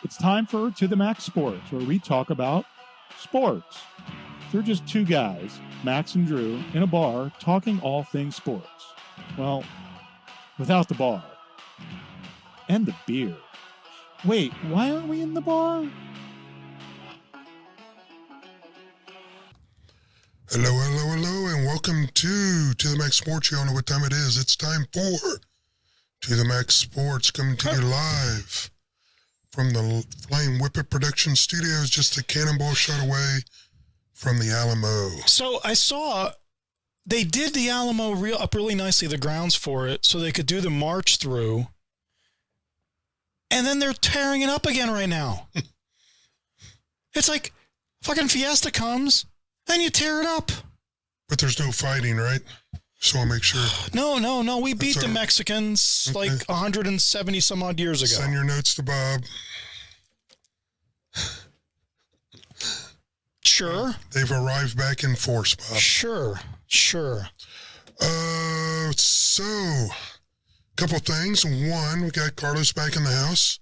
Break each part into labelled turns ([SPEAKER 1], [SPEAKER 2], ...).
[SPEAKER 1] It's time for To the Max Sports, where we talk about sports. They're just two guys, Max and Drew, in a bar talking all things sports. Well, without the bar. And the beer. Wait, why aren't we in the bar?
[SPEAKER 2] Hello, and welcome to the Max Sports. You all know what time it is. It's time for To the Max Sports, coming to you live from the Flying Whippet Production Studios, just a cannonball shot away from the Alamo.
[SPEAKER 3] So I saw they did the Alamo up really nicely, the grounds for it, so they could do the march through. And then they're tearing it up again right now. It's like fucking Fiesta comes, and you tear it up.
[SPEAKER 2] But there's no fighting, right? So I'll make sure.
[SPEAKER 3] No. We beat the Mexicans like 170 some odd years ago.
[SPEAKER 2] Send your notes to Bob.
[SPEAKER 3] Sure.
[SPEAKER 2] They've arrived back in force, Bob.
[SPEAKER 3] Sure.
[SPEAKER 2] So, couple things. One, we got Carlos back in the house,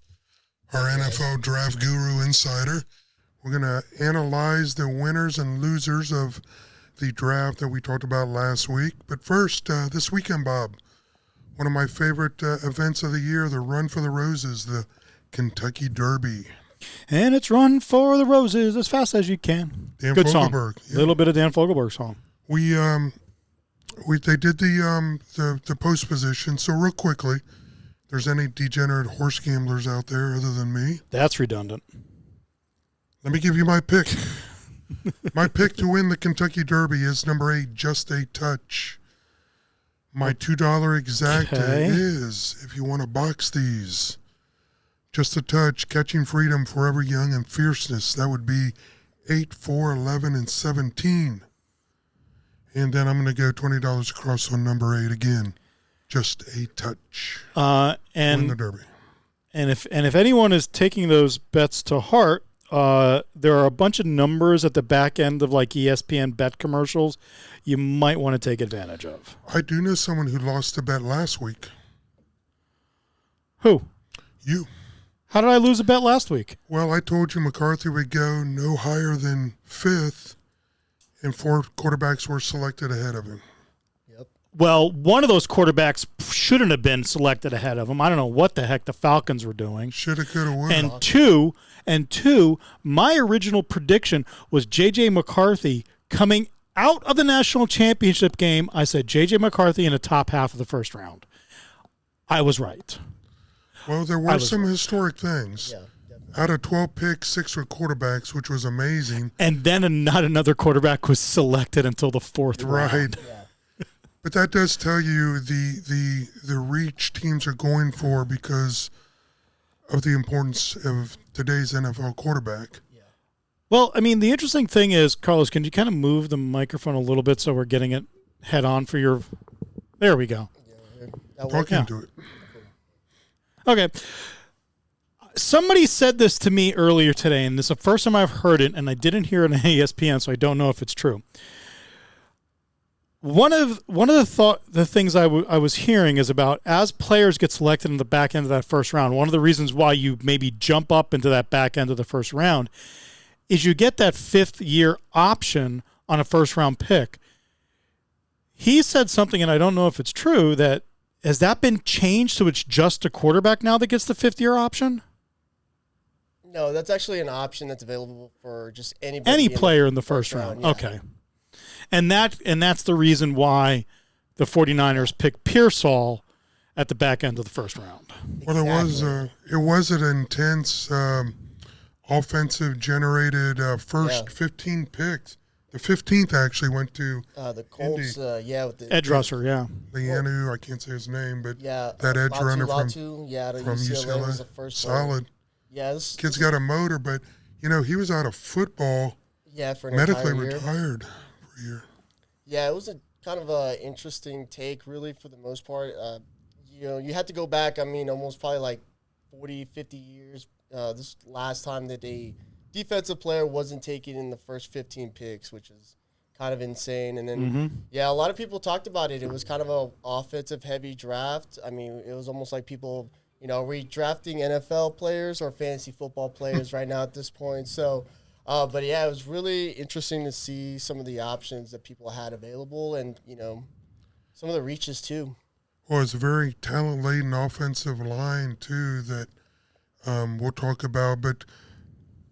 [SPEAKER 2] our NFL draft guru insider. We're going to analyze the winners and losers of the draft that we talked about last week. But first, this weekend, Bob, one of my favorite events of the year, the Run for the Roses, the Kentucky Derby.
[SPEAKER 1] And it's Run for the Roses as fast as you can.
[SPEAKER 2] Dan
[SPEAKER 1] Good
[SPEAKER 2] Fogelberg.
[SPEAKER 1] song. A little bit of Dan Fogelberg song.
[SPEAKER 2] They did the post position. So real quickly, if there's any degenerate horse gamblers out there other than me,
[SPEAKER 1] That's redundant.
[SPEAKER 2] let me give you my pick. My pick to win the Kentucky Derby is number 8, Just a Touch. My $2 exacta is, if you want to box these, Just a Touch, Catching Freedom, Forever Young, and Fierceness. That would be 8, 4, 11, and 17. And then I'm going to go $20 across on number 8 again. Just a Touch. Win the Derby.
[SPEAKER 1] And if anyone is taking those bets to heart, there are a bunch of numbers at the back end of like ESPN bet commercials you might want to take advantage of.
[SPEAKER 2] I do know someone who lost a bet last week.
[SPEAKER 1] Who?
[SPEAKER 2] You.
[SPEAKER 1] How did I lose a bet last week?
[SPEAKER 2] Well, I told you McCarthy would go no higher than 5th, and 4 quarterbacks were selected ahead of him.
[SPEAKER 1] Well, one of those quarterbacks shouldn't have been selected ahead of him. I don't know what the heck the Falcons were doing.
[SPEAKER 2] Shoulda, coulda, woulda.
[SPEAKER 1] And two, my original prediction was J.J. McCarthy coming out of the national championship game. I said J.J. McCarthy in the top half of the first round. I was right.
[SPEAKER 2] Well, there were some historic things. Yeah, out of 12 picks, 6 were quarterbacks, which was amazing.
[SPEAKER 1] And then not another quarterback was selected until the 4th round.
[SPEAKER 2] Right. Yeah. But that does tell you the reach teams are going for because of the importance of today's NFL quarterback.
[SPEAKER 1] Yeah. Well, I mean, the interesting thing is, Carlos, can you kind of move the microphone a little bit so we're getting it head on for your – there we go.
[SPEAKER 2] Talk into it.
[SPEAKER 1] Okay. Somebody said this to me earlier today, and this is the first time I've heard it, and I didn't hear it on ESPN, so I don't know if it's true. One of the things I was hearing is about as players get selected in the back end of that first round, one of the reasons why you maybe jump up into that back end of the first round is you get that 5th-year option on a first-round pick. He said something, and I don't know if it's true, that has that been changed so it's just a quarterback now that gets the 5th-year option?
[SPEAKER 4] No, that's actually an option that's available for just anybody.
[SPEAKER 1] Any player in the first round. Yeah. Okay. And that's the reason why the 49ers picked Pearsall at the back end of the first round.
[SPEAKER 2] Well, it was an intense offensive generated first 15 picks. The 15th actually went to
[SPEAKER 4] the Colts. With the
[SPEAKER 1] edge rusher.
[SPEAKER 2] Leanu, I can't say his name, but that edge
[SPEAKER 4] Latu,
[SPEAKER 2] runner from
[SPEAKER 4] UCLA was the first
[SPEAKER 2] solid.
[SPEAKER 4] One. Yes,
[SPEAKER 2] kid's got a motor, but he was out of football.
[SPEAKER 4] Yeah, for an
[SPEAKER 2] medically
[SPEAKER 4] entire year.
[SPEAKER 2] Retired for a year.
[SPEAKER 4] Yeah, it was a kind of a interesting take, really, for the most part. You had to go back. I mean, almost probably like 40, 50 years. This last time that a defensive player wasn't taken in the first 15 picks, which is kind of insane. And then, a lot of people talked about it. It was kind of an offensive-heavy draft. I mean, it was almost like people, are we drafting NFL players or fantasy football players right now at this point? So, but yeah, it was really interesting to see some of the options that people had available, and some of the reaches too.
[SPEAKER 2] Well, it's a very talent-laden offensive line too that we'll talk about. But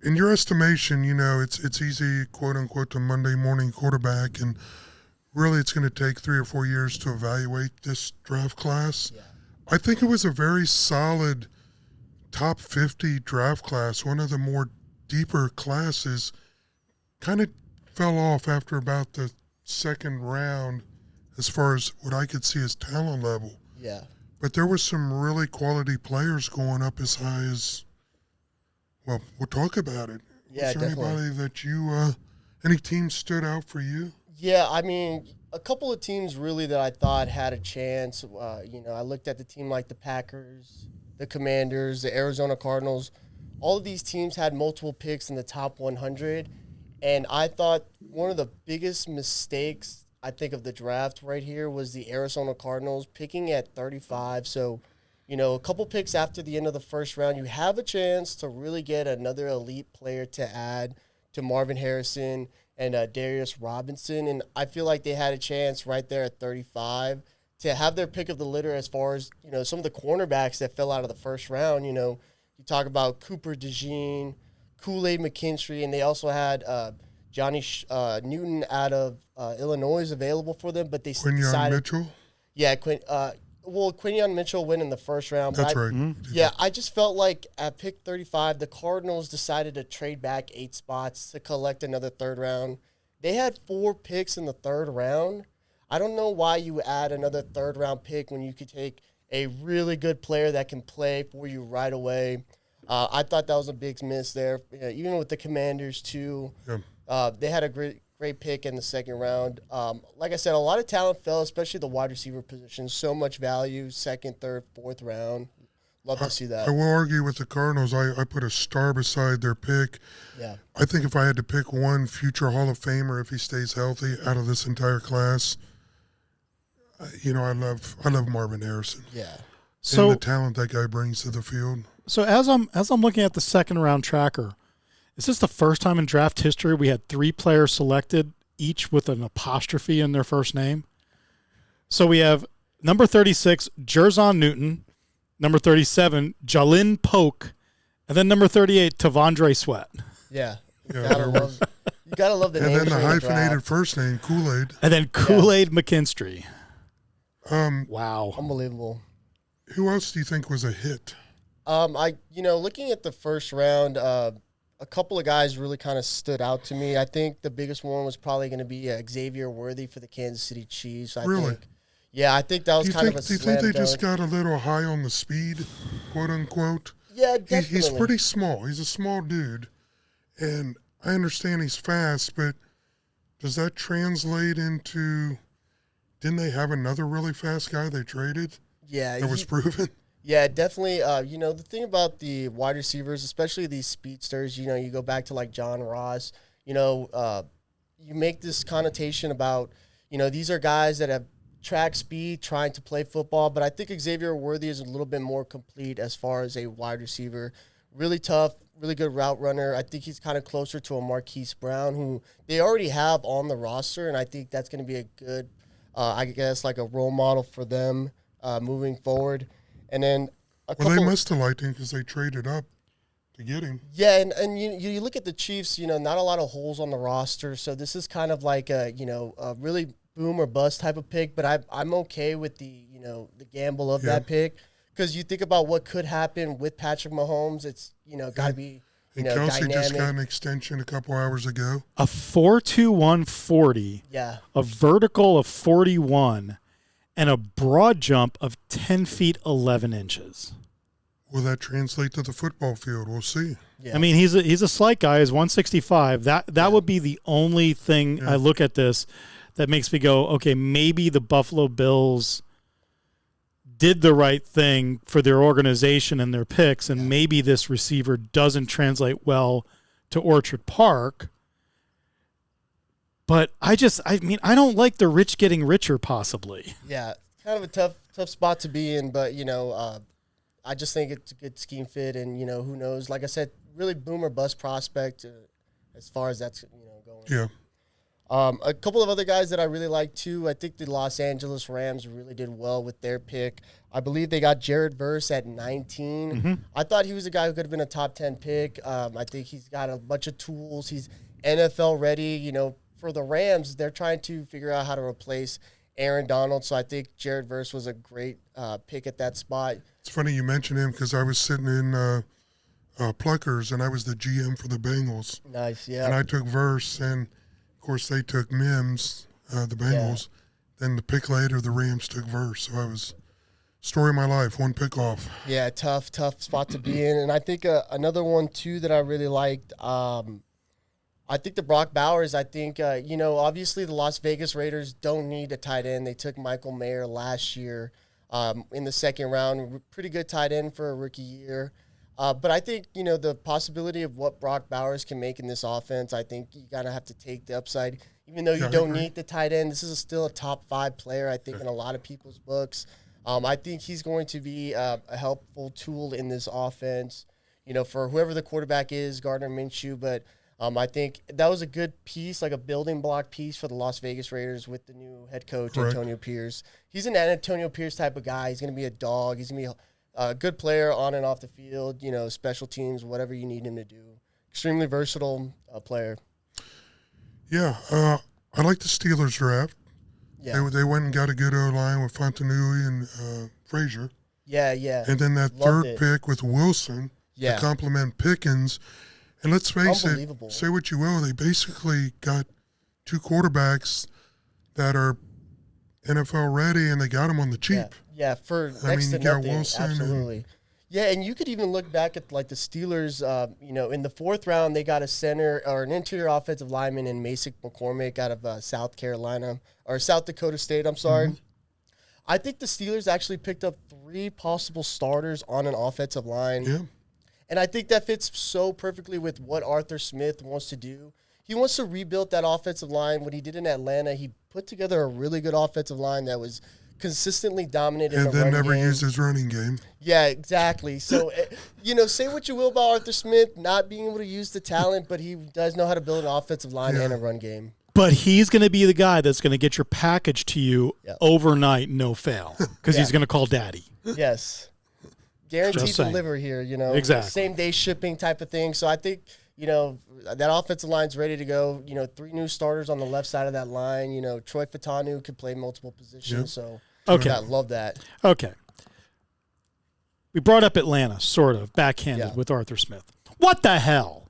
[SPEAKER 2] in your estimation, it's easy, quote unquote, to Monday morning quarterback, and really it's going to take 3 or 4 years to evaluate this draft class.
[SPEAKER 4] Yeah.
[SPEAKER 2] I think it was a very solid top 50 draft class. One of the more deeper classes. Kind of fell off after about the second round as far as what I could see as talent level.
[SPEAKER 4] Yeah.
[SPEAKER 2] But there were some really quality players going up as high as, well, we'll talk about it.
[SPEAKER 4] Yeah,
[SPEAKER 2] Was there
[SPEAKER 4] definitely.
[SPEAKER 2] anybody that you, any teams stood out for you?
[SPEAKER 4] Yeah, I mean, a couple of teams really that I thought had a chance. I looked at the team like the Packers, the Commanders, the Arizona Cardinals. All of these teams had multiple picks in the top 100. And I thought one of the biggest mistakes, I think, of the draft right here was the Arizona Cardinals picking at 35. So, a couple picks after the end of the first round, you have a chance to really get another elite player to add to Marvin Harrison and Darius Robinson. And I feel like they had a chance right there at 35 to have their pick of the litter as far as, some of the cornerbacks that fell out of the first round. You talk about Cooper DeJean, Kool-Aid McKinstry, and they also had Johnny Newton out of Illinois available for them, but they
[SPEAKER 2] Quinion
[SPEAKER 4] decided.
[SPEAKER 2] Mitchell?
[SPEAKER 4] Yeah, Quinion Mitchell went in the first round.
[SPEAKER 2] That's
[SPEAKER 4] but
[SPEAKER 2] right.
[SPEAKER 4] Yeah, I just felt like at pick 35, the Cardinals decided to trade back 8 spots to collect another third round. They had 4 picks in the third round. I don't know why you add another third round pick when you could take a really good player that can play for you right away. I thought that was a big miss there. Even with the Commanders too, they had a great pick in the second round. Like I said, a lot of talent fell, especially the wide receiver position. So much value, second, third, fourth round. Love to see that.
[SPEAKER 2] I will argue with the Cardinals. I put a star beside their pick.
[SPEAKER 4] Yeah.
[SPEAKER 2] I think if I had to pick one future Hall of Famer, if he stays healthy, out of this entire class, I love Marvin Harrison.
[SPEAKER 4] Yeah.
[SPEAKER 2] And the talent that guy brings to the field.
[SPEAKER 1] So as I'm looking at the second round tracker, is this the first time in draft history we had 3 players selected, each with an apostrophe in their first name? So we have number 36, Jerzon Newton, number 37, Jalin Polk, and then number 38, Tavondre Sweat.
[SPEAKER 4] Yeah.
[SPEAKER 2] Yeah,
[SPEAKER 4] You gotta love the
[SPEAKER 2] and
[SPEAKER 4] names.
[SPEAKER 2] then the
[SPEAKER 4] during
[SPEAKER 2] hyphenated
[SPEAKER 4] draft.
[SPEAKER 2] first name, Kool-Aid.
[SPEAKER 1] And then Kool-Aid McKinstry. Wow.
[SPEAKER 4] Unbelievable.
[SPEAKER 2] Who else do you think was a hit?
[SPEAKER 4] Looking at the first round, a couple of guys really kind of stood out to me. I think the biggest one was probably going to be Xavier Worthy for the Kansas City Chiefs. I think that was
[SPEAKER 2] Do you think they just got a little high on the speed, quote unquote?
[SPEAKER 4] Yeah, definitely.
[SPEAKER 2] He's pretty small. He's a small dude, and I understand he's fast, but does that translate into? Didn't they have another really fast guy they traded?
[SPEAKER 4] Yeah,
[SPEAKER 2] that was proven.
[SPEAKER 4] Yeah, definitely. The thing about the wide receivers, especially these speedsters, you go back to like John Ross, you make this connotation about, these are guys that have track speed trying to play football, but I think Xavier Worthy is a little bit more complete as far as a wide receiver. Really tough, really good route runner. I think he's kind of closer to a Marquise Brown, who they already have on the roster, and I think that's going to be a good, like a role model for them moving forward. And then
[SPEAKER 2] they must have liked him because they traded up to get him.
[SPEAKER 4] Yeah, and you look at the Chiefs, not a lot of holes on the roster, so this is kind of like a really boom or bust type of pick. But I'm okay with the gamble of that pick because you think about what could happen with Patrick Mahomes. It's got to be
[SPEAKER 2] and
[SPEAKER 4] dynamic.
[SPEAKER 2] Kelsey just got an extension a couple hours ago.
[SPEAKER 1] A 4.21 40.
[SPEAKER 4] Yeah.
[SPEAKER 1] A vertical of 41. And a broad jump of 10 feet 11 inches.
[SPEAKER 2] Will that translate to the football field? We'll see.
[SPEAKER 1] Yeah. I mean, he's a slight guy. He's 165. That would be the only thing I look at this that makes me go, okay, maybe the Buffalo Bills did the right thing for their organization and their picks, and maybe this receiver doesn't translate well to Orchard Park. But I don't like the rich getting richer, possibly.
[SPEAKER 4] Yeah, kind of a tough spot to be in. But I just think it's a good scheme fit, and who knows? Like I said, really boom or bust prospect as far as that's going.
[SPEAKER 2] Yeah.
[SPEAKER 4] A couple of other guys that I really like too. I think the Los Angeles Rams really did well with their pick. I believe they got Jared Verse at 19.
[SPEAKER 1] Mm-hmm.
[SPEAKER 4] I thought he was a guy who could have been a top 10 pick. I think he's got a bunch of tools. He's NFL ready. For the Rams, they're trying to figure out how to replace Aaron Donald. So I think Jared Verse was a great pick at that spot.
[SPEAKER 2] It's funny you mention him because I was sitting in Pluckers and I was the GM for the Bengals.
[SPEAKER 4] Nice, yeah.
[SPEAKER 2] And I took Verse, and of course they took Mims, the Bengals. Then the pick later, the Rams took Verse. So I was story of my life, one pick off.
[SPEAKER 4] Yeah, tough spot to be in. And I think another one too that I really liked. I think the Brock Bowers. I think obviously the Las Vegas Raiders don't need a tight end. They took Michael Mayer last year in the second round. Pretty good tight end for a rookie year. But I think, the possibility of what Brock Bowers can make in this offense, I think you got to have to take the upside. Even though you don't need the tight end, this is still a top 5 player, I think, in a lot of people's books. I think he's going to be a helpful tool in this offense, for whoever the quarterback is, Gardner Minshew. But I think that was a good piece, like a building block piece for the Las Vegas Raiders with the new head coach,
[SPEAKER 2] Correct.
[SPEAKER 4] Antonio Pierce. He's an Antonio Pierce type of guy. He's going to be a dog. He's going to be a good player on and off the field, special teams, whatever you need him to do. Extremely versatile player.
[SPEAKER 2] Yeah, I like the Steelers draft.
[SPEAKER 4] Yeah.
[SPEAKER 2] They went and got a good O-line with Fontanui and Frazier.
[SPEAKER 4] Yeah.
[SPEAKER 2] And then that
[SPEAKER 4] Loved
[SPEAKER 2] third
[SPEAKER 4] it.
[SPEAKER 2] pick with Wilson
[SPEAKER 4] Yeah.
[SPEAKER 2] to complement Pickens. And let's face it,
[SPEAKER 4] Unbelievable.
[SPEAKER 2] say what you will, they basically got 2 quarterbacks that are NFL ready, and they got them on the cheap.
[SPEAKER 4] Yeah, for
[SPEAKER 2] I
[SPEAKER 4] next
[SPEAKER 2] mean,
[SPEAKER 4] to
[SPEAKER 2] you got
[SPEAKER 4] nothing.
[SPEAKER 2] Wilson and-
[SPEAKER 4] Absolutely. Yeah, and you could even look back at like the Steelers. In the 4th round, they got a center or an interior offensive lineman in Mason McCormick out of South Carolina or South Dakota State. I'm sorry.
[SPEAKER 2] Mm-hmm.
[SPEAKER 4] I think the Steelers actually picked up 3 possible starters on an offensive line.
[SPEAKER 2] Yeah.
[SPEAKER 4] And I think that fits so perfectly with what Arthur Smith wants to do. He wants to rebuild that offensive line. What he did in Atlanta, he put together a really good offensive line that was consistently dominant in
[SPEAKER 2] And
[SPEAKER 4] the
[SPEAKER 2] then
[SPEAKER 4] run
[SPEAKER 2] never
[SPEAKER 4] game.
[SPEAKER 2] used his running game.
[SPEAKER 4] Yeah, exactly. So, say what you will about Arthur Smith not being able to use the talent, but he does know how to build an offensive line and a run game.
[SPEAKER 1] But he's going to be the guy that's going to get your package to you overnight, no fail, because he's going to call daddy.
[SPEAKER 4] Yes. Guaranteed
[SPEAKER 1] Just saying.
[SPEAKER 4] deliver here,
[SPEAKER 1] Exactly.
[SPEAKER 4] Same day shipping type of thing. So I think, that offensive line's ready to go. 3 new starters on the left side of that line. Troy Fatanu could play multiple positions. So
[SPEAKER 1] Okay.
[SPEAKER 4] I love that.
[SPEAKER 1] Okay. We brought up Atlanta, sort of, backhanded with Arthur Smith. What the hell?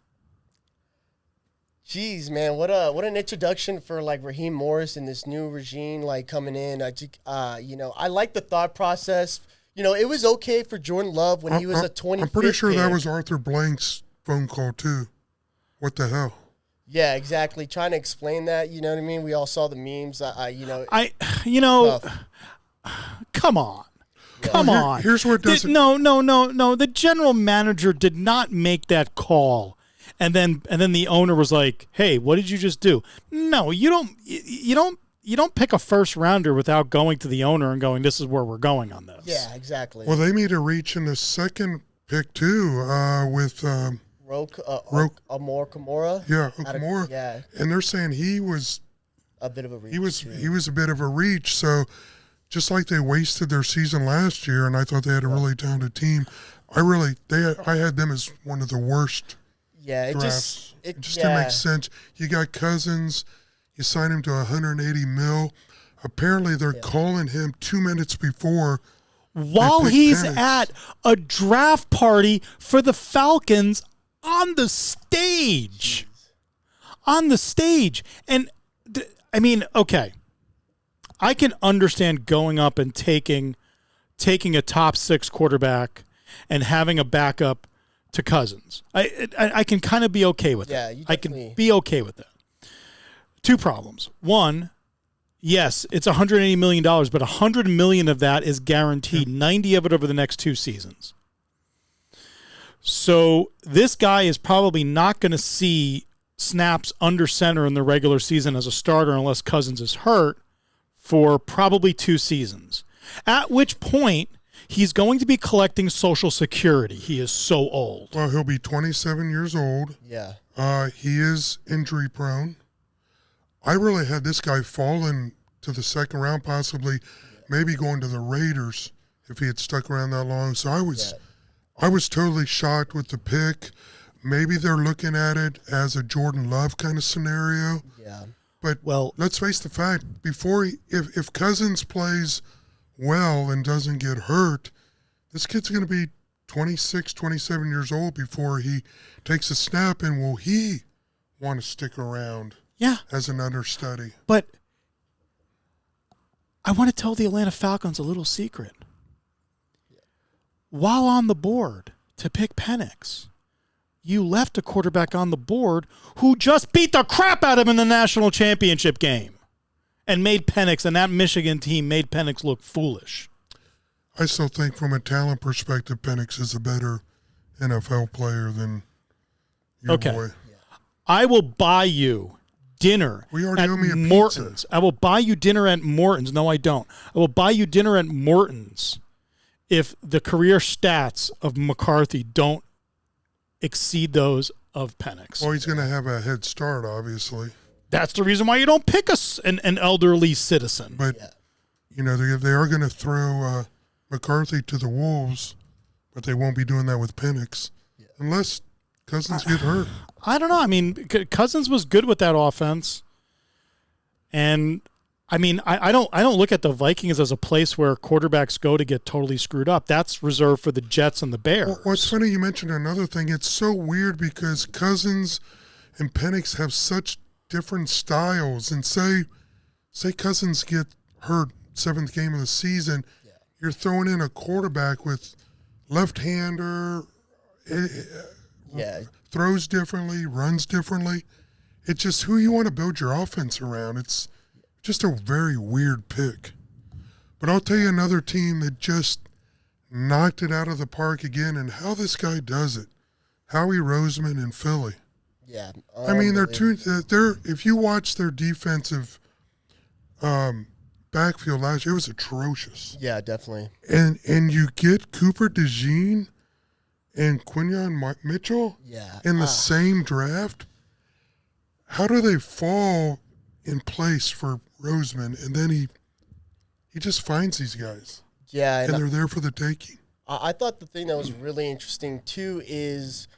[SPEAKER 4] Jeez, man, what an introduction for like Raheem Morris and this new regime like coming in. I like the thought process. It was okay for Jordan Love when he was a 25th
[SPEAKER 2] I'm pretty sure that
[SPEAKER 4] pick.
[SPEAKER 2] was Arthur Blank's phone call too. What the hell?
[SPEAKER 4] Yeah, exactly. Trying to explain that, you know what I mean? We all saw the memes. Tough.
[SPEAKER 1] Come on. Come on.
[SPEAKER 2] Here's what doesn't.
[SPEAKER 1] No. The general manager did not make that call. And then the owner was like, "Hey, what did you just do?" No, you don't pick a first rounder without going to the owner and going, "This is where we're going on this."
[SPEAKER 4] Yeah, exactly.
[SPEAKER 2] Well, they made a reach in the second pick too with
[SPEAKER 4] Amor Kimura.
[SPEAKER 2] yeah, Okamura.
[SPEAKER 4] Yeah,
[SPEAKER 2] And they're saying he was
[SPEAKER 4] a bit of a reach.
[SPEAKER 2] he was a bit of a reach. So just like they wasted their season last year, and I thought they had a really talented team. I had them as one of the worst
[SPEAKER 4] Yeah, it
[SPEAKER 2] drafts.
[SPEAKER 4] just
[SPEAKER 2] Didn't make sense. You got Cousins, you sign him to $180 million. Apparently, they're calling him 2 minutes before.
[SPEAKER 1] While
[SPEAKER 2] picked
[SPEAKER 1] he's
[SPEAKER 2] Penix.
[SPEAKER 1] at a draft party for the Falcons on the stage. On the stage. And, okay. I can understand going up and taking a top 6 quarterback and having a backup to Cousins. I can kind of be okay with
[SPEAKER 4] Yeah,
[SPEAKER 1] that.
[SPEAKER 4] you
[SPEAKER 1] I can
[SPEAKER 4] definitely-
[SPEAKER 1] be okay with that. 2 problems. One, yes, it's $180 million, but $100 million of that is guaranteed, 90 of it over the next 2 seasons. So this guy is probably not going to see snaps under center in the regular season as a starter unless Cousins is hurt for probably 2 seasons. At which point, He's going to be collecting Social Security. He is so old.
[SPEAKER 2] Well, he'll be 27 years old.
[SPEAKER 4] Yeah.
[SPEAKER 2] He is injury prone. I really had this guy falling to the second round, possibly maybe going to the Raiders if he had stuck around that long. So I was totally shocked with the pick. Maybe they're looking at it as a Jordan Love kind of scenario.
[SPEAKER 4] Yeah.
[SPEAKER 2] But
[SPEAKER 1] Well,
[SPEAKER 2] let's face the fact, if Cousins plays well and doesn't get hurt, this kid's going to be 26, 27 years old before he takes a snap, and will he want to stick around
[SPEAKER 1] yeah,
[SPEAKER 2] as an understudy?
[SPEAKER 1] but I want to tell the Atlanta Falcons a little secret. While on the board to pick Penix, you left a quarterback on the board who just beat the crap out of him in the national championship game and made Penix, and that Michigan team made Penix look foolish.
[SPEAKER 2] I still think from a talent perspective, Penix is a better NFL player than your
[SPEAKER 1] Okay.
[SPEAKER 2] boy.
[SPEAKER 1] I will buy you dinner
[SPEAKER 2] Well, you already
[SPEAKER 1] at
[SPEAKER 2] owe me a pizza.
[SPEAKER 1] Morton's. I will buy you dinner at Morton's. No, I don't. I will buy you dinner at Morton's if the career stats of McCarthy don't exceed those of Penix.
[SPEAKER 2] Well, he's going to have a head start, obviously.
[SPEAKER 1] That's the reason why you don't pick an elderly citizen.
[SPEAKER 2] But, you know, they are going to throw McCarthy to the Wolves, but they won't be doing that with Penix unless Cousins get hurt.
[SPEAKER 1] I don't know. I mean, Cousins was good with that offense. And I mean, I don't look at the Vikings as a place where quarterbacks go to get totally screwed up. That's reserved for the Jets and the Bears.
[SPEAKER 2] Well, what's funny, you mentioned another thing. It's so weird because Cousins and Penix have such different styles. And say Cousins get hurt 7th game of the season, you're throwing in a quarterback with left-hander, throws differently, runs differently. It's just who you want to build your offense around. It's just a very weird pick. But I'll tell you another team that just knocked it out of the park again, and how this guy does it. Howie Roseman in Philly.
[SPEAKER 4] Yeah.
[SPEAKER 2] I mean, if you watch their defensive backfield last year, it was atrocious.
[SPEAKER 4] Yeah, definitely.
[SPEAKER 2] And you get Cooper DeJean and Quinyon Mitchell in the same draft. How do they fall in place for Roseman? And then he just finds these guys.
[SPEAKER 4] Yeah.
[SPEAKER 2] And they're there for the taking.
[SPEAKER 4] I thought the thing that was really interesting, too, is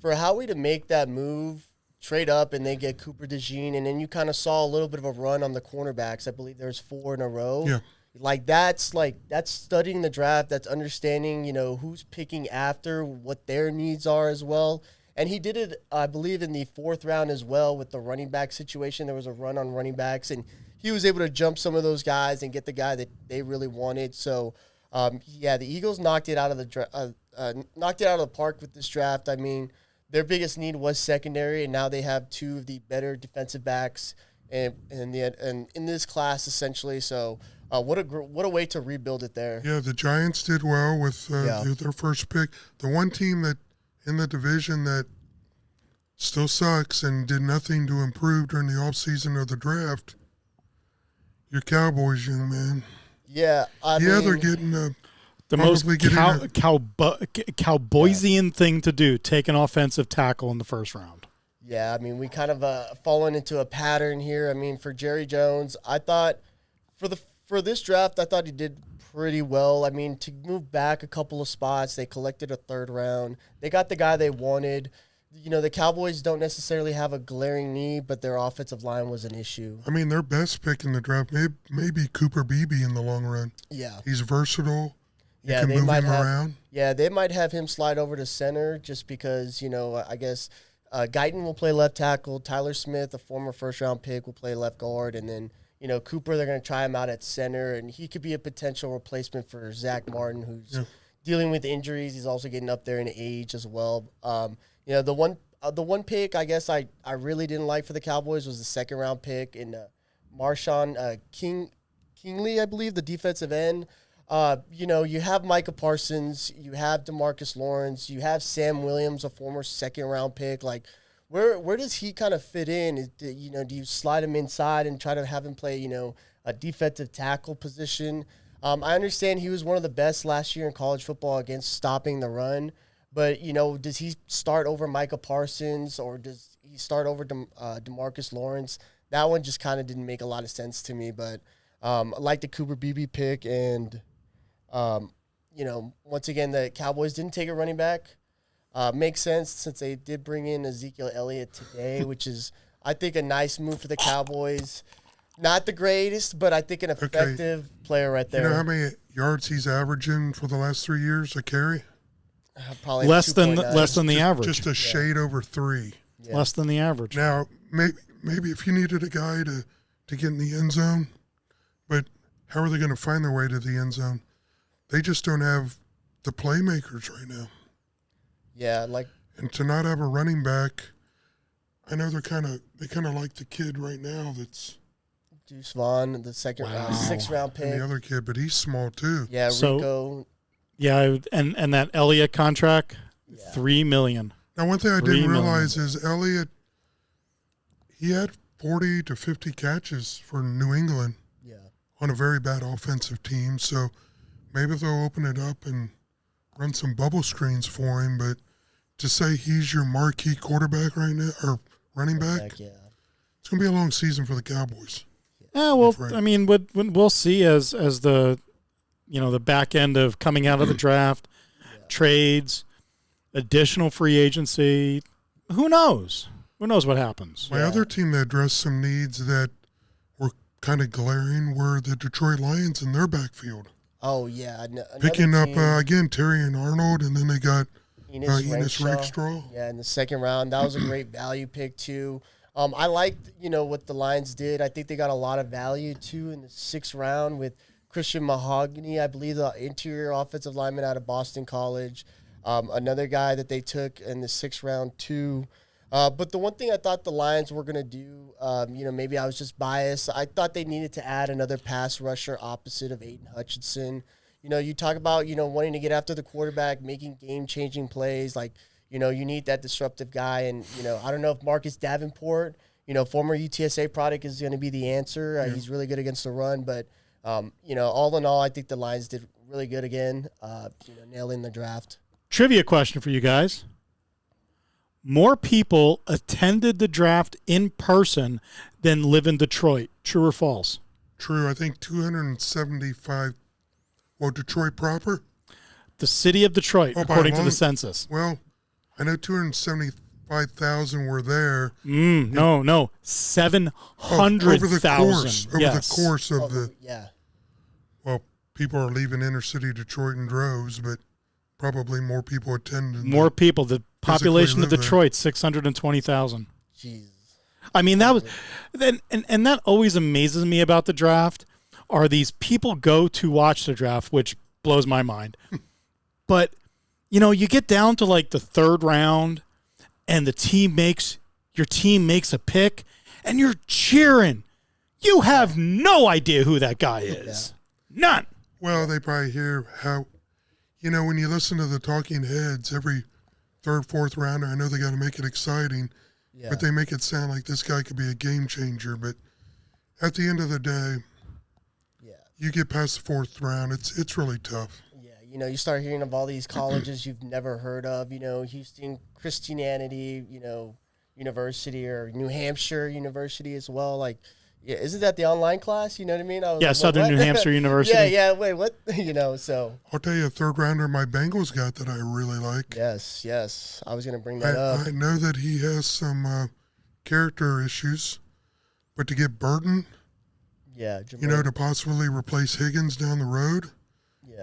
[SPEAKER 4] for Howie to make that move, trade up, and then get Cooper DeJean, and then you kind of saw a little bit of a run on the cornerbacks. I believe there's 4 in a row.
[SPEAKER 2] Yeah.
[SPEAKER 4] That's studying the draft. That's understanding, who's picking after, what their needs are as well. And he did it, I believe, in the 4th round as well with the running back situation. There was a run on running backs, and he was able to jump some of those guys and get the guy that they really wanted. So, the Eagles knocked it out of the park with this draft. I mean, their biggest need was secondary, and now they have 2 of the better defensive backs in this class essentially. So, what a way to rebuild it there.
[SPEAKER 2] Yeah, the Giants did well with their first pick. The one team that in the division that still sucks and did nothing to improve during the offseason of the draft, your Cowboys, young man.
[SPEAKER 4] Yeah,
[SPEAKER 2] they're getting
[SPEAKER 1] the most Cowboysian thing to do, take an offensive tackle in the first round.
[SPEAKER 4] Yeah, I mean, we kind of fallen into a pattern here. I mean, for Jerry Jones, I thought for this draft, I thought he did pretty well. I mean, to move back a couple of spots, they collected a 3rd round. They got the guy they wanted. The Cowboys don't necessarily have a glaring need, but their offensive line was an issue.
[SPEAKER 2] I mean, their best pick in the draft may be Cooper Beebe in the long run.
[SPEAKER 4] Yeah.
[SPEAKER 2] He's versatile. You
[SPEAKER 4] Yeah,
[SPEAKER 2] can
[SPEAKER 4] they
[SPEAKER 2] move
[SPEAKER 4] might
[SPEAKER 2] him around.
[SPEAKER 4] Yeah, they might have him slide over to center just because, I guess Guyton will play left tackle. Tyler Smith, a former first-round pick, will play left guard. And then, Cooper, they're going to try him out at center. And he could be a potential replacement for Zach Martin, who's dealing with injuries. He's also getting up there in age as well. The one pick I guess I really didn't like for the Cowboys was the 2nd-round pick in Marshawn Kingley, I believe, the defensive end. You have Micah Parsons, you have DeMarcus Lawrence, you have Sam Williams, a former 2nd-round pick. Like, where does he kind of fit in? Do you slide him inside and try to have him play, a defensive tackle position? I understand he was one of the best last year in college football against stopping the run, but does he start over Micah Parsons or does he start over DeMarcus Lawrence? That one just kind of didn't make a lot of sense to me, but I like the Cooper Beebe pick, and once again the Cowboys didn't take a running back. Makes sense since they did bring in Ezekiel Elliott today, which is I think a nice move for the Cowboys. Not the greatest, but I think an effective player right there.
[SPEAKER 2] You know how many yards he's averaging for the last 3 years a carry?
[SPEAKER 4] Probably
[SPEAKER 1] less than
[SPEAKER 4] 2.9.
[SPEAKER 1] the average.
[SPEAKER 2] Just a shade over 3.
[SPEAKER 4] Yeah.
[SPEAKER 1] Less than the average.
[SPEAKER 2] Now, maybe if you needed a guy to get in the end zone, but how are they going to find their way to the end zone? They just don't have the playmakers right now.
[SPEAKER 4] Yeah,
[SPEAKER 2] and to not have a running back, I know they kind of like the kid right now that's
[SPEAKER 4] Deuce Vaughn, the second round, 6th round pick.
[SPEAKER 2] and the other kid, but he's small too.
[SPEAKER 4] Yeah,
[SPEAKER 1] So-
[SPEAKER 4] Rico.
[SPEAKER 1] Yeah, and that Elliott contract,
[SPEAKER 4] Yeah.
[SPEAKER 1] $3 million.
[SPEAKER 2] Now, one thing I
[SPEAKER 1] $3
[SPEAKER 2] didn't
[SPEAKER 1] million.
[SPEAKER 2] realize is Elliott, he had 40 to 50 catches for New England
[SPEAKER 4] Yeah.
[SPEAKER 2] on a very bad offensive team. So maybe they'll open it up and run some bubble screens for him. But to say he's your marquee quarterback right now or running back,
[SPEAKER 4] Yeah.
[SPEAKER 2] it's going to be a long season for the Cowboys.
[SPEAKER 1] Yeah, well,
[SPEAKER 2] Right.
[SPEAKER 1] I mean, we'll see as the the back end of coming out of the draft, trades, additional free agency. Who knows? Who knows what happens?
[SPEAKER 2] My other team that addressed some needs that were kind of glaring were the Detroit Lions in their backfield.
[SPEAKER 4] Oh, yeah.
[SPEAKER 2] Picking up,
[SPEAKER 4] team,
[SPEAKER 2] again, Terry and Arnold, and then they got
[SPEAKER 4] Enos
[SPEAKER 2] Rankstraw.
[SPEAKER 4] Yeah, in the second round. That was a great value pick, too. I liked, what the Lions did. I think they got a lot of value, too, in the 6th round with Christian Mahogany, I believe the interior offensive lineman out of Boston College. Another guy that they took in the 6th round, too. But the one thing I thought the Lions were going to do, maybe I was just biased. I thought they needed to add another pass rusher opposite of Aiden Hutchinson. You talk about, wanting to get after the quarterback, making game-changing plays. Like, you need that disruptive guy. And, I don't know if Marcus Davenport, former UTSA product, is going to be the answer. He's really good against the run. But, all in all, I think the Lions did really good again, nailing the draft.
[SPEAKER 1] Trivia question for you guys. More people attended the draft in person than live in Detroit. True or false?
[SPEAKER 2] True, I think 275. Well, Detroit proper?
[SPEAKER 1] The city of Detroit,
[SPEAKER 2] by
[SPEAKER 1] according to
[SPEAKER 2] long-
[SPEAKER 1] the census.
[SPEAKER 2] Well, I know 275,000 were there.
[SPEAKER 1] No. 700,000.
[SPEAKER 2] Over the course of the.
[SPEAKER 4] Yeah.
[SPEAKER 2] Well, people are leaving inner city Detroit in droves, but probably more people attended.
[SPEAKER 1] More people. The population of
[SPEAKER 2] live there.
[SPEAKER 1] Detroit, 620,000.
[SPEAKER 4] Jesus.
[SPEAKER 1] I mean, that was, and that always amazes me about the draft. Are these people go to watch the draft, which blows my mind. But you get down to like the 3rd round, and your team makes a pick, and you're cheering. You have no idea who that guy is. None.
[SPEAKER 2] Well, they probably hear how, when you listen to the talking heads every 3rd, 4th rounder, I know they got to make it exciting, but they make it sound like this guy could be a game changer. But at the end of the day, you get past the 4th round, it's really tough.
[SPEAKER 4] Yeah, you start hearing of all these colleges you've never heard of, Houston Christianity, University, or New Hampshire University as well. Like, yeah, isn't that the online class? You know what I mean? I was like,
[SPEAKER 1] Southern
[SPEAKER 4] what?
[SPEAKER 1] New Hampshire University.
[SPEAKER 4] Yeah, wait, what? So.
[SPEAKER 2] I'll tell you a 3rd rounder my Bengals got that I really like.
[SPEAKER 4] Yes. I was going to bring that up.
[SPEAKER 2] I know that he has some character issues, but to get Burton, to possibly replace Higgins down the road,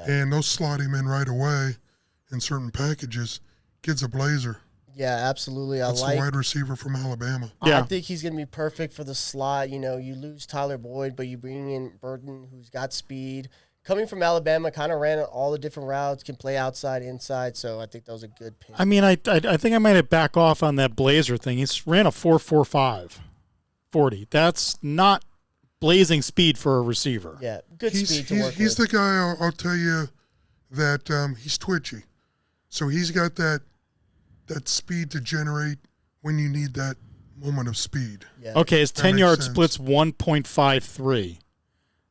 [SPEAKER 2] and they'll slot him in right away in certain packages. Kid's a blazer.
[SPEAKER 4] Yeah, absolutely.
[SPEAKER 2] That's the wide receiver from Alabama.
[SPEAKER 1] Yeah.
[SPEAKER 4] I think he's going to be perfect for the slot. You lose Tyler Boyd, but you bring in Burton, who's got speed. Coming from Alabama, kind of ran all the different routes, can play outside, inside. So I think that was a good pick.
[SPEAKER 1] I mean, I think I might have back off on that Blazer thing. He's ran a 4.45 40. That's not blazing speed for a receiver.
[SPEAKER 4] Yeah, good speed to work
[SPEAKER 2] He's
[SPEAKER 4] with.
[SPEAKER 2] the guy, I'll tell you, that he's twitchy. So he's got that speed to generate when you need that moment of speed.
[SPEAKER 4] Yeah.
[SPEAKER 1] Okay, his
[SPEAKER 2] That
[SPEAKER 1] 10-yard
[SPEAKER 2] makes sense.
[SPEAKER 1] split's 1.53.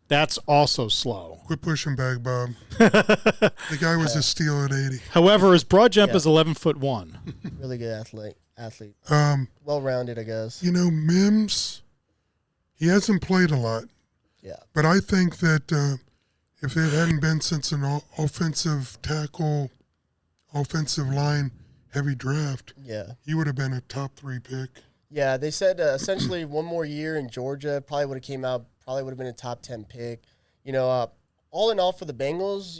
[SPEAKER 1] That's also slow.
[SPEAKER 2] Quit pushing back, Bob. The guy was a steal at 80.
[SPEAKER 1] However, his broad jump is 11'1".
[SPEAKER 4] Really good athlete.
[SPEAKER 2] Well-rounded,
[SPEAKER 4] I guess.
[SPEAKER 2] Mims, he hasn't played a lot.
[SPEAKER 4] Yeah.
[SPEAKER 2] But I think that if it hadn't been since an offensive tackle, offensive line heavy draft, he would have been a top 3 pick.
[SPEAKER 4] Yeah, they said essentially one more year in Georgia probably would have came out, probably would have been a top 10 pick. All in all for the Bengals,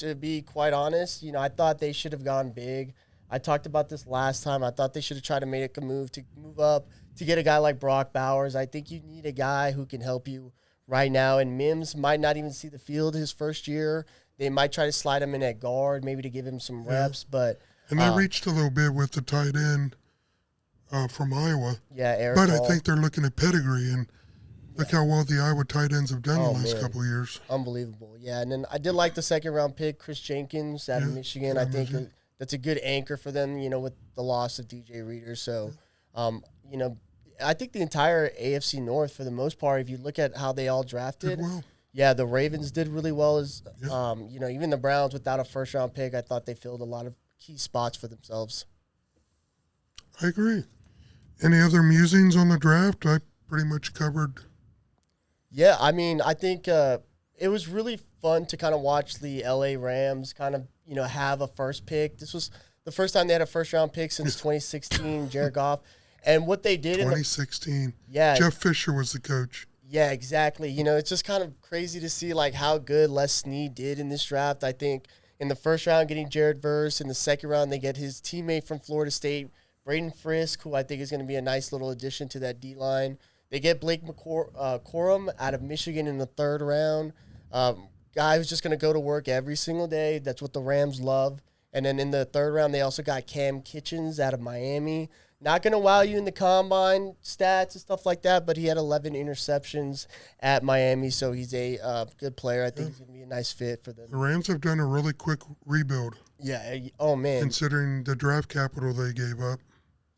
[SPEAKER 4] to be quite honest, I thought they should have gone big. I talked about this last time. I thought they should have tried to make a move to move up to get a guy like Brock Bowers. I think you need a guy who can help you right now, and Mims might not even see the field his first year. They might try to slide him in at guard, maybe to give him some reps, but
[SPEAKER 2] and they reached a little bit with the tight end from Iowa.
[SPEAKER 4] Yeah, Eric
[SPEAKER 2] But
[SPEAKER 4] Hall.
[SPEAKER 2] I think they're looking at pedigree, and look how well the Iowa tight ends have done the last couple of years.
[SPEAKER 4] Unbelievable. Yeah, and then I did like the second-round pick, Chris Jenkins out of Michigan. I think that's a good anchor for them, with the loss of DJ Reader. So, I think the entire AFC North, for the most part, if you look at how they all drafted, the Ravens did really well. Even the Browns, without a first-round pick, I thought they filled a lot of key spots for themselves.
[SPEAKER 2] I agree. Any other musings on the draft? I pretty much covered.
[SPEAKER 4] Yeah, I think it was really fun to kind of watch the LA Rams kind of, have a first pick. This was the first time they had a first-round pick since 2016, Jared Goff. And what they did
[SPEAKER 2] 2016. Jeff Fisher was the coach.
[SPEAKER 4] Yeah, exactly. It's just kind of crazy to see how good Les Snead did in this draft. I think in the first round getting Jared Verse, in the second round they get his teammate from Florida State, Braden Frisk, who I think is going to be a nice little addition to that D-line. They get Blake Corum out of Michigan in the third round. Guy who's just going to go to work every single day. That's what the Rams love. And then in the third round, they also got Cam Kitchens out of Miami. Not going to wow you in the combine stats and stuff like that, but he had 11 interceptions at Miami, so he's a good player. I think he's going to be a nice fit for them.
[SPEAKER 2] The Rams have done a really quick rebuild.
[SPEAKER 4] Yeah. Oh, man.
[SPEAKER 2] Considering the draft capital they gave up.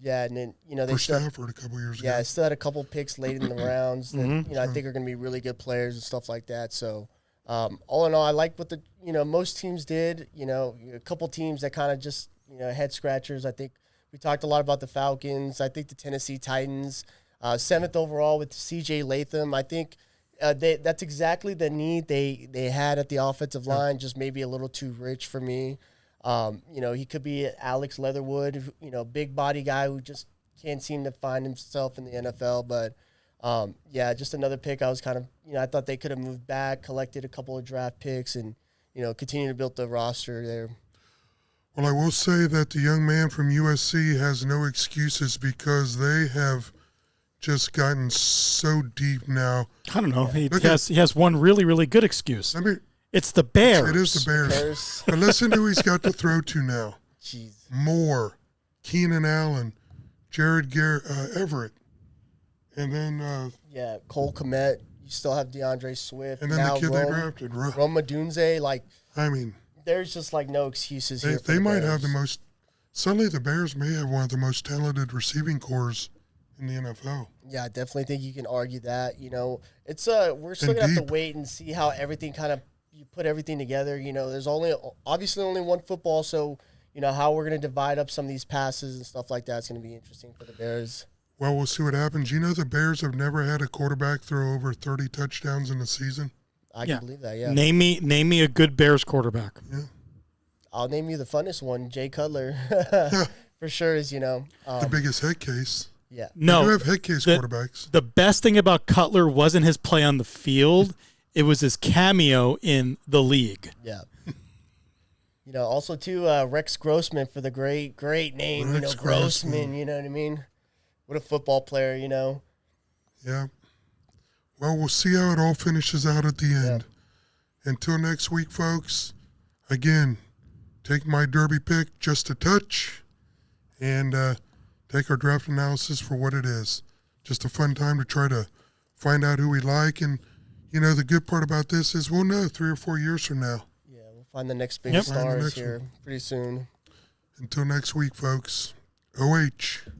[SPEAKER 4] Yeah, and then, they
[SPEAKER 2] for Stafford a couple years ago.
[SPEAKER 4] Yeah, still had a couple picks late in the rounds that, I think are going to be really good players and stuff like that. So, all in all, I like what the, most teams did. A couple teams that kind of just, head scratchers. I think we talked a lot about the Falcons. I think the Tennessee Titans, 7th overall with C.J. Latham. I think that's exactly the need they had at the offensive line, just maybe a little too rich for me. He could be Alex Leatherwood, big body guy who just can't seem to find himself in the NFL. But, just another pick. I was kind of, I thought they could have moved back, collected a couple of draft picks, and, continue to build the roster there.
[SPEAKER 2] Well, I will say that the young man from USC has no excuses because they have just gotten so deep now.
[SPEAKER 1] I don't know. He has one really, really good excuse. It's the Bears.
[SPEAKER 2] It is the Bears. But listen to who he's got to throw to now.
[SPEAKER 4] Jeez.
[SPEAKER 2] Moore, Keenan Allen, Jared Everett, and then
[SPEAKER 4] Cole Kmet. You still have DeAndre Swift.
[SPEAKER 2] And then the kid they drafted,
[SPEAKER 4] Rome Odunze. There's just no excuses here.
[SPEAKER 2] They might have the most. Suddenly, the Bears may have one of the most talented receiving corps in the NFL.
[SPEAKER 4] Yeah, I definitely think you can argue that. It's we're still gonna have to wait and see how everything kind of you put everything together. There's obviously only one football, so how we're gonna divide up some of these passes and stuff like that's gonna be interesting for the Bears.
[SPEAKER 2] Well, we'll see what happens. The Bears have never had a quarterback throw over 30 touchdowns in a season.
[SPEAKER 4] I can believe that. Yeah.
[SPEAKER 1] Name me a good Bears quarterback.
[SPEAKER 2] Yeah.
[SPEAKER 4] I'll name you the funnest one, Jay Cutler, for sure. Is
[SPEAKER 2] the biggest head case.
[SPEAKER 4] Yeah.
[SPEAKER 2] No, they do have head case quarterbacks.
[SPEAKER 1] The best thing about Cutler wasn't his play on the field; it was his cameo in the league.
[SPEAKER 4] Yeah. Also too, Rex Grossman for the great name.
[SPEAKER 2] Rex
[SPEAKER 4] Grossman. You know what I mean? What a football player.
[SPEAKER 2] Yeah. Well, we'll see how it all finishes out at the end. Yeah. Until next week, folks, again, take my Derby pick just a touch and take our draft analysis for what it is. Just a fun time to try to find out who we like. And, the good part about this is we'll know 3 or 4 years from now.
[SPEAKER 4] Yeah, we'll find the next big stars here pretty soon.
[SPEAKER 2] Until next week, folks, OH.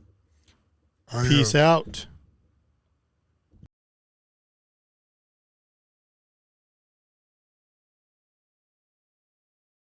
[SPEAKER 1] Peace out.